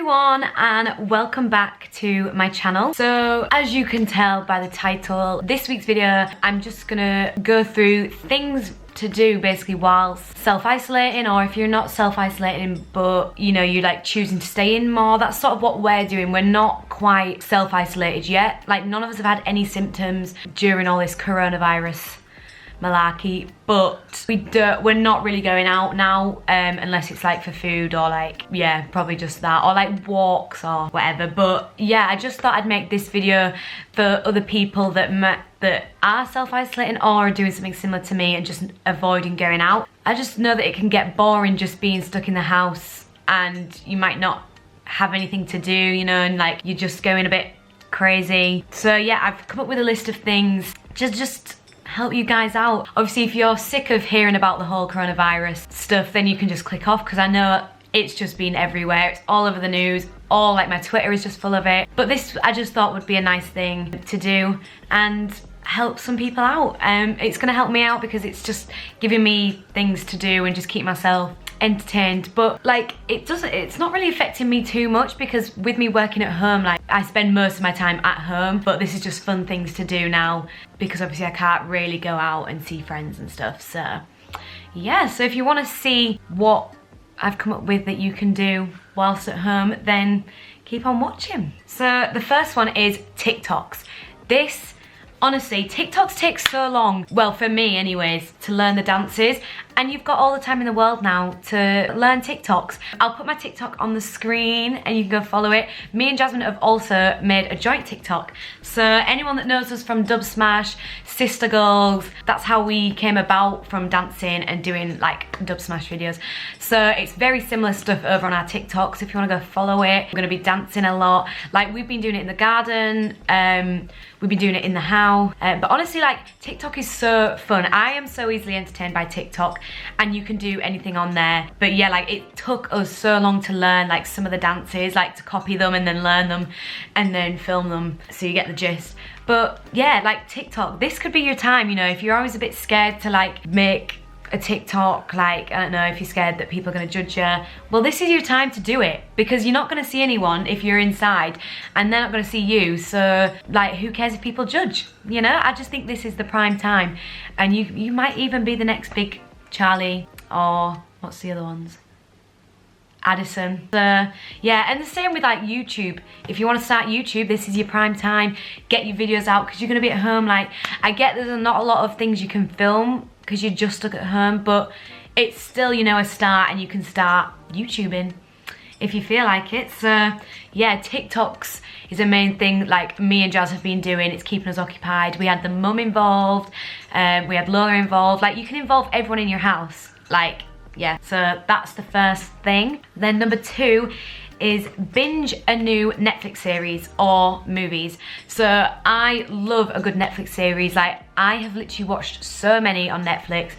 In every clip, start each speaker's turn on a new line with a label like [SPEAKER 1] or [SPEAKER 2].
[SPEAKER 1] everyone and welcome back to my channel. So as you can tell by the title, this week's video I'm just gonna go through things to do basically whilst self-isolating, or if you're not self-isolating but you know you're like choosing to stay in more. That's sort of what we're doing. We're not quite self-isolated yet. Like none of us have had any symptoms during all this coronavirus malarkey, but we're not really going out now unless it's like for food or like, yeah, probably just that, or like walks or whatever. But yeah, I just thought I'd make this video for other people that are self-isolating or are doing something similar to me and just avoiding going out. I just know that it can get boring just being stuck in the house and you might not have anything to do, you know, and like you're just going a bit crazy. So yeah, I've come up with a list of things to just help you guys out. Obviously, if you're sick of hearing about the whole coronavirus stuff, then you can just click off, because I know it's just been everywhere. It's all over the news. All like my Twitter is just full of it. But this I just thought would be a nice thing to do and help some people out. It's gonna help me out because it's just giving me things to do and just keep myself entertained. But like it's not really affecting me too much, because with me working at home, like I spend most of my time at home, but this is just fun things to do now because obviously I can't really go out and see friends and stuff. So yeah, so if you want to see what I've come up with that you can do whilst at home, then keep on watching. So the first one is TikToks. Honestly, TikToks take so long, well for me anyways, to learn the dances, and you've got all the time in the world now to learn TikToks. I'll put my TikTok on the screen and you can go follow it. Me and Jasmine have also made a joint TikTok. So anyone that knows us from Dub Smash, Sister Girls, that's how we came about from dancing and doing like Dub Smash videos. So it's very similar stuff over on our TikToks if you want to go follow it. We're going to be dancing a lot. Like we've been doing it in the garden, we've been doing it in the house. But honestly, like TikTok is so fun. I am so easily entertained by TikTok, and you can do anything on there. But yeah, like it took us so long to learn like some of the dances, like to copy them and then learn them and then film them, so you get the gist. But yeah, like TikTok, this could be your time, you know, if you're always a bit scared to like make a TikTok, like, I don't know, if you're scared that people are gonna judge you, well, this is your time to do it, because you're not gonna see anyone if you're inside and they're not gonna see you. So like, who cares if people judge, you know? I just think this is the prime time, and you might even be the next big Charlie, or what's the other ones? Addison. So yeah, and the same with like YouTube. If you want to start YouTube, this is your prime time. Get your videos out, because you're gonna be at home. Like, I get there's not a lot of things you can film because you're just stuck at home, but it's still, you know, a start, and you can start YouTubing if you feel like it. So yeah, TikToks is a main thing like me and Jazz have been doing. It's keeping us occupied. We had the mum involved, we had Lola involved. Like, you can involve everyone in your house. Like, yeah, so that's the first thing. Then number 2 is binge a new Netflix series or movies. So I love a good Netflix series. Like, I have literally watched so many on Netflix.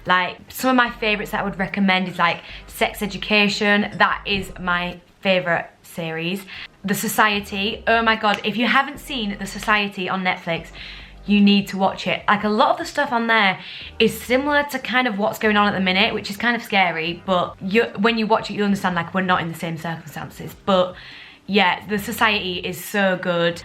[SPEAKER 1] Like, some of my favorites that I would recommend is like Sex Education. That is my favorite series. The Society. Oh my god, if you haven't seen The Society on Netflix, you need to watch it. Like, a lot of the stuff on there is similar to kind of what's going on at the minute, which is kind of scary, but when you watch it, you'll understand like we're not in the same circumstances. But yeah, The Society is so good.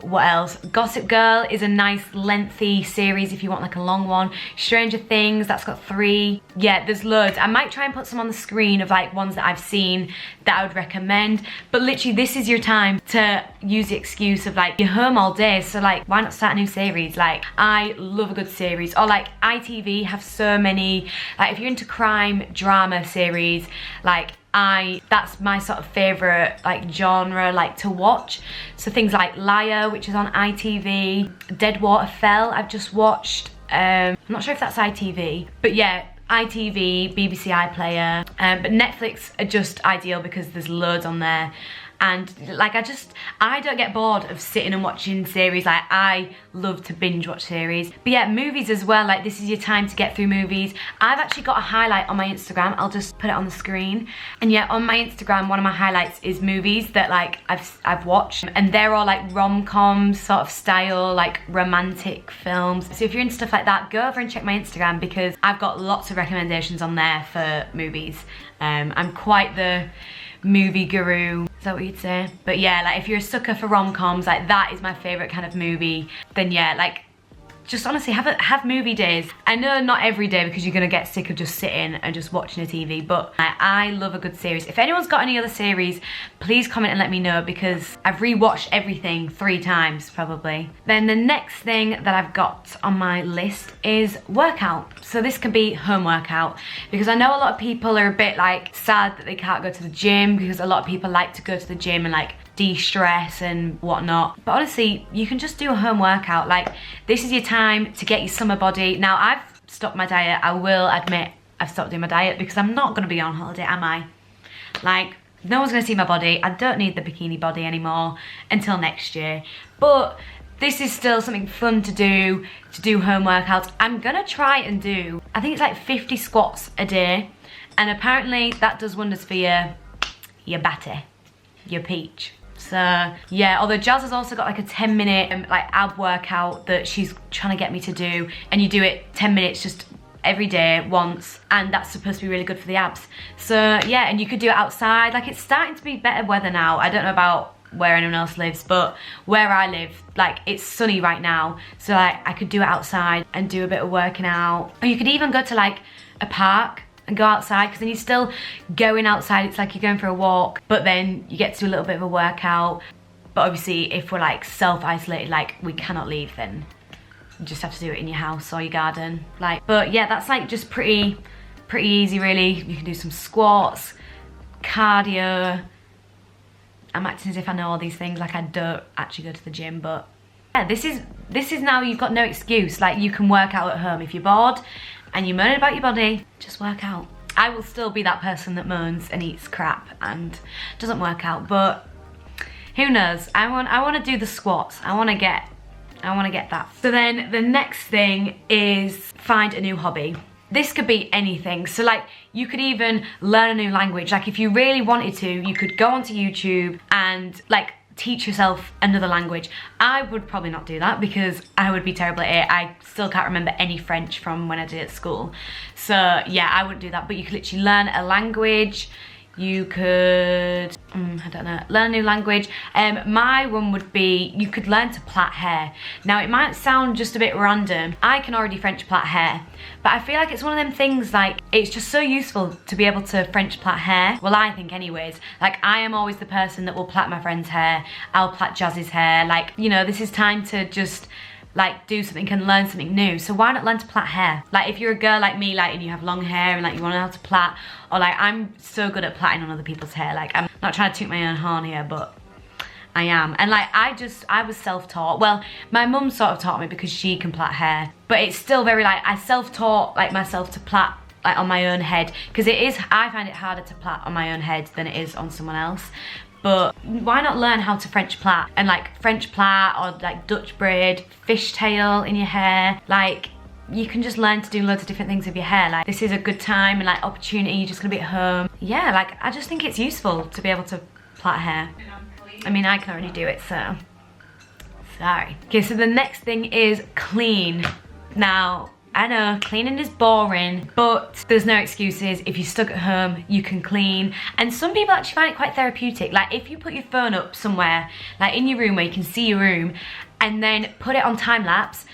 [SPEAKER 1] What else? Gossip Girl is a nice lengthy series if you want like a long one. Stranger Things, that's got 3. Yeah, there's loads. I might try and put some on the screen of like ones that I've seen that I would recommend. But literally, this is your time to use the excuse of like you're home all day, so like why not start a new series? Like, I love a good series. Or like ITV have so many, like if you're into crime drama series, like that's my sort of favorite like genre like to watch. So things like Liar, which is on ITV, Deadwater Fell I've just watched. I'm not sure if that's ITV, but yeah, ITV, BBC iPlayer, but Netflix are just ideal because there's loads on there. And like, I don't get bored of sitting and watching series. Like, I love to binge watch series. But yeah, movies as well. Like, this is your time to get through movies. I've actually got a highlight on my Instagram. I'll just put it on the screen. And yeah, on my Instagram, one of my highlights is movies that like I've watched, and they're all like rom-com sort of style, like romantic films. So if you're into stuff like that, go over and check my Instagram, because I've got lots of recommendations on there for movies. I'm quite the movie guru Is that what you'd say? But yeah, like if you're a sucker for rom-coms, like that is my favorite kind of movie, then yeah, like just honestly have movie days. I know not every day because you're gonna get sick of just sitting and just watching a TV, but I love a good series. If anyone's got any other series, please comment and let me know because I've rewatched everything 3 times probably. Then the next thing that I've got on my list is workout. So this can be home workout because I know a lot of people are a bit like sad that they can't go to the gym because a lot of people like to go to the gym and like de-stress and whatnot, but honestly you can just do a home workout. Like this is your time to get your summer body. Now I've stopped my diet, I will admit I've stopped doing my diet because I'm not going to be on holiday, am I? Like no one's going to see my body. I don't need the bikini body anymore until next year, but this is still something fun to do home workouts. I'm gonna try and do, I think it's like 50 squats a day, and apparently that does wonders for your batty, your peach. So yeah, although Jazz has also got like a 10-minute like ab workout that she's trying to get me to do, and you do it 10 minutes just every day once, and that's supposed to be really good for the abs. So yeah, and you could do it outside. Like it's starting to be better weather now. I don't know about where anyone else lives, but where I live, like it's sunny right now, so like I could do it outside and do a bit of working out. Or you could even go to like a park and go outside, because then you're still going outside. It's like you're going for a walk, but then you get to do a little bit of a workout. But obviously if we're like self-isolated, like we cannot leave, then you just have to do it in your house or your garden. Like, but yeah, that's like just pretty easy really. You can do some squats, cardio. I'm acting as if I know all these things, like I don't actually go to the gym, but yeah, this is now, you've got no excuse. Like you can work out at home. If you're bored and you're moaning about your body, just work out. I will still be that person that moans and eats crap and doesn't work out, but who knows? I want to do the squats. I want to get that. So then the next thing is find a new hobby. This could be anything. So like you could even learn a new language. Like if you really wanted to, you could go onto YouTube and like teach yourself another language. I would probably not do that because I would be terrible at it. I still can't remember any French from when I did it at school. So yeah, I wouldn't do that, but you could literally learn a language. You could, I don't know, learn a new language. My one would be, you could learn to plait hair. Now it might sound just a bit random. I can already French plait hair, but I feel like it's one of them things, like it's just so useful to be able to French plait hair. Well, I think anyways. Like I am always the person that will plait my friend's hair. I'll plait Jazz's hair. Like, you know, this is time to just like do something and learn something new. So why not learn to plait hair? Like if you're a girl like me, like, and you have long hair and like you want to know how to plait, or like I'm so good at plaiting on other people's hair. Like I'm not trying to toot my own horn here, but I am. And like I was self-taught. Well, my mum sort of taught me because she can plait hair, but it's still very like I self-taught like myself to plait like on my own head, because I find it harder to plait on my own head than it is on someone else. But why not learn how to French plait, and like French plait or like Dutch braid, fishtail in your hair. Like you can just learn to do loads of different things with your hair. Like this is a good time and like opportunity. You're just gonna be at home. Yeah, like I just think it's useful to be able to plait hair. I mean, I can already do it, so sorry. Okay, so the next thing is clean. Now, I know cleaning is boring, but there's no excuses. If you're stuck at home, you can clean. And some people actually find it quite therapeutic. Like if you put your phone up somewhere, like in your room where you can see your room, and then put it on time lapse,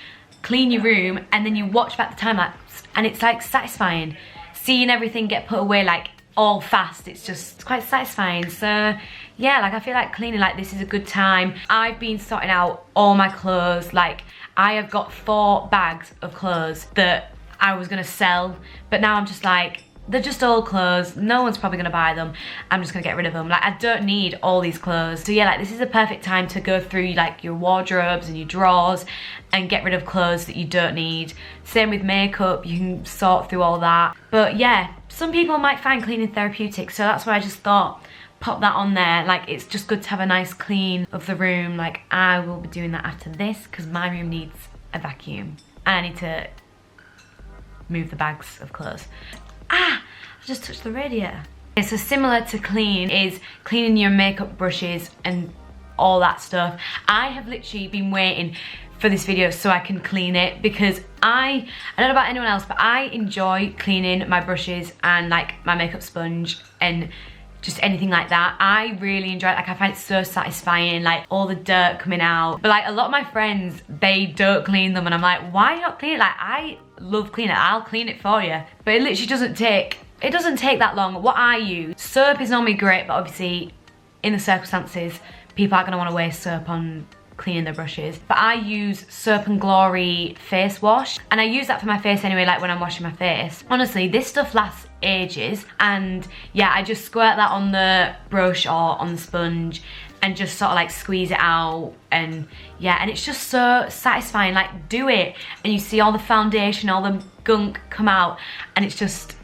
[SPEAKER 1] clean your room, and then you watch back the time lapse, and it's like satisfying. Seeing everything get put away like all fast, it's quite satisfying. So yeah, like I feel like cleaning like this is a good time. I've been sorting out all my clothes. Like I have got 4 bags of clothes that I was gonna sell, but now I'm just like, they're just old clothes. No one's probably gonna buy them. I'm just gonna get rid of them. Like I don't need all these clothes. So yeah, like this is a perfect time to go through like your wardrobes and your drawers and get rid of clothes that you don't need. Same with makeup, you can sort through all that. But yeah, some people might find cleaning therapeutic, so that's why I just thought, pop that on there. Like it's just good to have a nice clean of the room. Like I will be doing that after this because my room needs a vacuum and I need to move the bags of clothes. I just touched the radiator. Okay, so similar to clean is cleaning your makeup brushes and all that stuff. I have literally been waiting for this video so I can clean it, because I don't know about anyone else, but I enjoy cleaning my brushes and like my makeup sponge and just anything like that. I really enjoy it. Like, I find it so satisfying, like all the dirt coming out. But like a lot of my friends, they don't clean them, and I'm like, why are you not cleaning it? Like, I love cleaning it. I'll clean it for you. But it literally doesn't take that long. What I use, soap is normally great, but obviously in the circumstances, people aren't gonna wanna waste soap on cleaning their brushes. But I use Soap and Glory face wash, and I use that for my face anyway, like when I'm washing my face. Honestly, this stuff lasts ages, and yeah, I just squirt that on the brush or on the sponge and just sort of like squeeze it out, and yeah, and it's just so satisfying. Like, do it and you see all the foundation, all the gunk come out, and it's just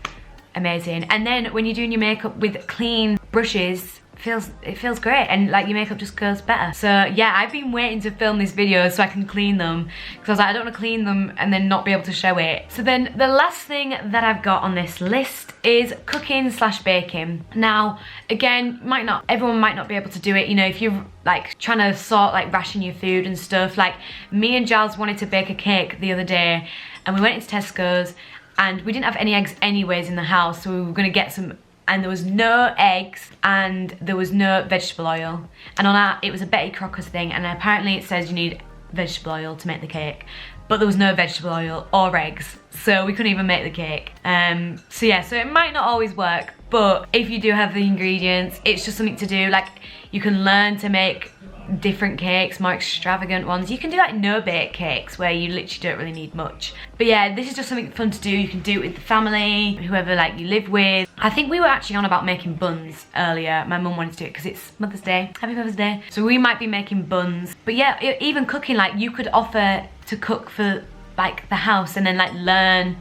[SPEAKER 1] amazing. And then when you're doing your makeup with clean brushes, it feels great, and like your makeup just goes better. So yeah, I've been waiting to film this video so I can clean them, because I was like, I don't want to clean them and then not be able to show it. So then the last thing that I've got on this list is cooking / baking. Now again, everyone might not be able to do it, you know, if you're like trying to sort like ration your food and stuff. Like me and Giles wanted to bake a cake the other day, and we went into Tesco's, and we didn't have any eggs anyways in the house, so we were gonna get some, and there was no eggs and there was no vegetable oil. And on our, it was a Betty Crocker's thing, and apparently it says you need vegetable oil to make the cake, but there was no vegetable oil or eggs, so we couldn't even make the cake. So yeah, so it might not always work, but if you do have the ingredients, it's just something to do. Like, you can learn to make different cakes, more extravagant ones. You can do like no-bake cakes where you literally don't really need much. But yeah, this is just something fun to do. You can do it with the family, whoever like you live with. I think we were actually on about making buns earlier. My mum wanted to do it because it's Mother's Day. Happy Mother's Day. So we might be making buns. But yeah, even cooking, like you could offer to cook for like the house and then like learn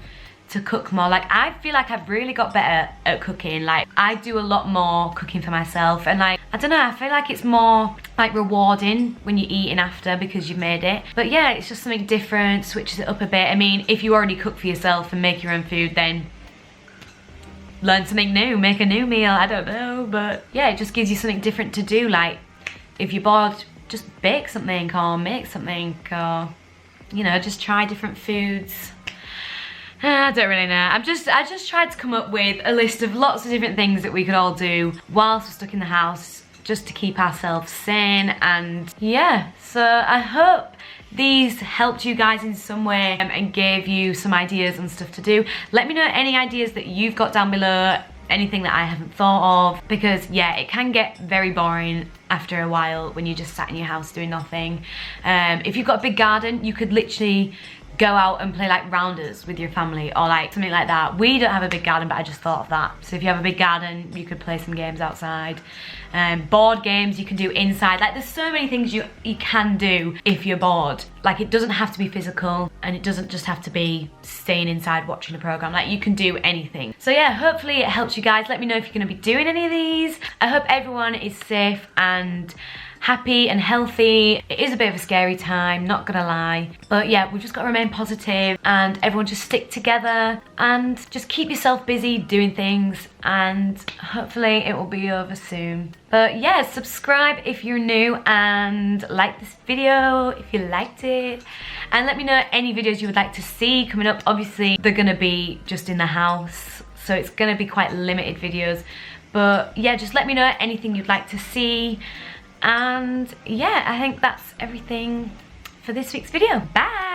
[SPEAKER 1] to cook more. Like, I feel like I've really got better at cooking. Like, I do a lot more cooking for myself, and like, I don't know, I feel like it's more like rewarding when you're eating after because you've made it. But yeah, it's just something different, switches it up a bit. I mean, if you already cook for yourself and make your own food, then learn something new, make a new meal, I don't know. But yeah, it just gives you something different to do. Like, if you're bored, just bake something or make something, or, you know, just try different foods. I don't really know. I just tried to come up with a list of lots of different things that we could all do whilst we're stuck in the house, just to keep ourselves sane. And yeah, so I hope these helped you guys in some way and gave you some ideas and stuff to do. Let me know any ideas that you've got down below, anything that I haven't thought of, because yeah, it can get very boring after a while when you're just sat in your house doing nothing. If you've got a big garden, you could literally go out and play like rounders with your family or like something like that. We don't have a big garden, but I just thought of that. So if you have a big garden, you could play some games outside. Board games you can do inside. Like, there's so many things you can do if you're bored. Like, it doesn't have to be physical, and it doesn't just have to be staying inside watching a program. Like, you can do anything. So yeah, hopefully it helps you guys. Let me know if you're gonna be doing any of these. I hope everyone is safe and happy and healthy. It is a bit of a scary time, not gonna lie. But yeah, we've just got to remain positive, and everyone just stick together and just keep yourself busy doing things, and hopefully it will be over soon. But yeah, subscribe if you're new, and like this video if you liked it. And let me know any videos you would like to see coming up. Obviously, they're gonna be just in the house, so it's gonna be quite limited videos. But yeah, just let me know anything you'd like to see. And yeah, I think that's everything for this week's video. Bye!